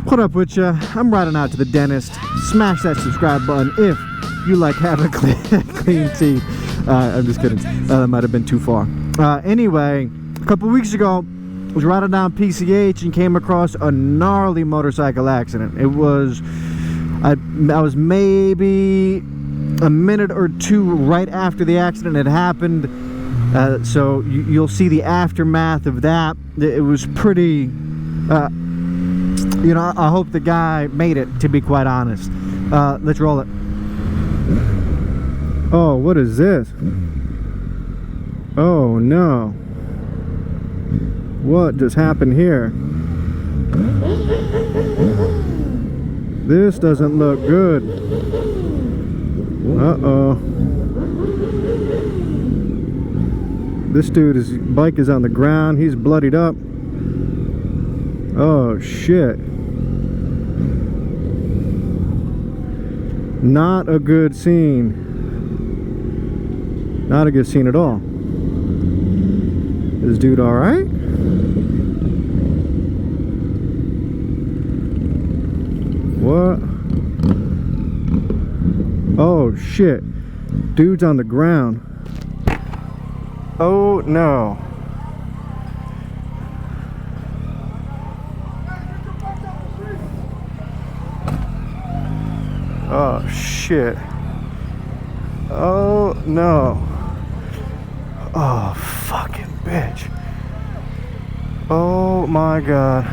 What up with ya? I'm riding out to the dentist. Smash that subscribe button if you like having clean teeth. I'm just kidding. That might have been too far. Anyway, a couple weeks ago, I was riding down PCH and came across a gnarly motorcycle accident. It was, I was maybe a minute or two right after the accident had happened. So you'll see the aftermath of that. It was pretty, you know, I hope the guy made it, to be quite honest. Let's roll it. Oh, what is this? Oh no. What just happened here? This doesn't look good. Uh-oh. This dude's bike is on the ground. He's bloodied up. Oh shit. Not a good scene. Not a good scene at all. Is dude alright? What? Oh shit. Dude's on the ground. Oh no. Oh shit. Oh no. Oh fucking bitch. Oh my god.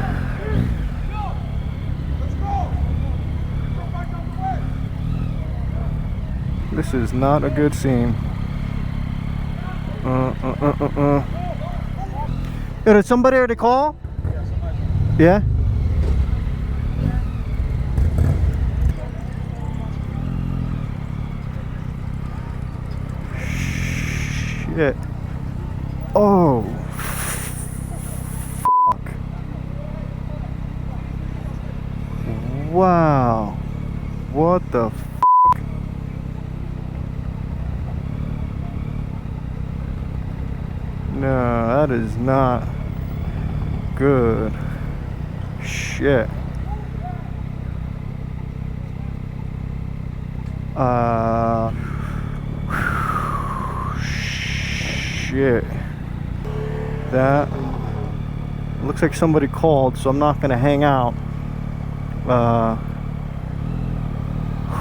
This is not a good scene. Yo, did somebody already call? Yeah? Shit. Oh, fuck. Wow. What the fuck? No, that is not good. Shit. Shit. That looks like somebody called, so I'm not gonna hang out.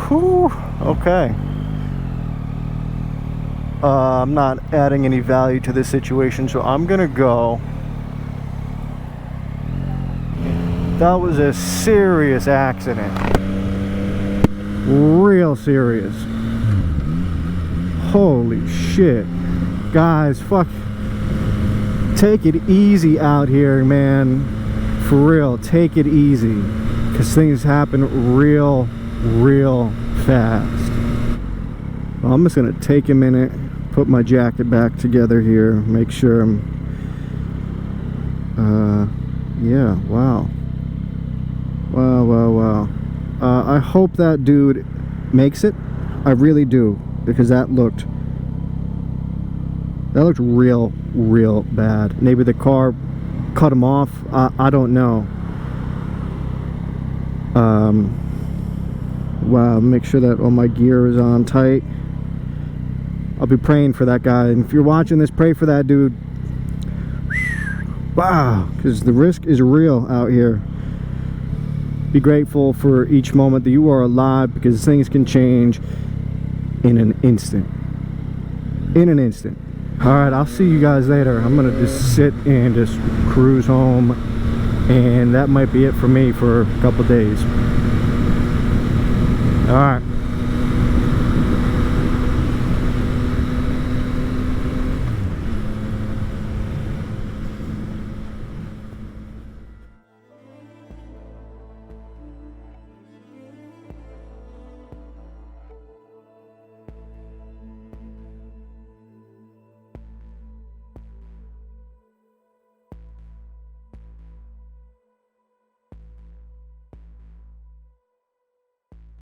Whew, okay. I'm not adding any value to this situation, so I'm gonna go. That was a serious accident. Real serious. Holy shit. Guys, fuck. Take it easy out here, man. For real, take it easy. Because things happen real fast. Well, I'm just gonna take a minute, put my jacket back together here, make sure I'm, yeah, wow. Wow. I hope that dude makes it. I really do, because that looked real bad. Maybe the car cut him off. I don't know. Wow, make sure that all my gear is on tight. I'll be praying for that guy, and if you're watching this, pray for that dude. Wow, because the risk is real out here. Be grateful for each moment that you are alive, because things can change in an instant. Alright, I'll see you guys later. I'm gonna just sit and just cruise home, and that might be it for me for a couple days. Alright.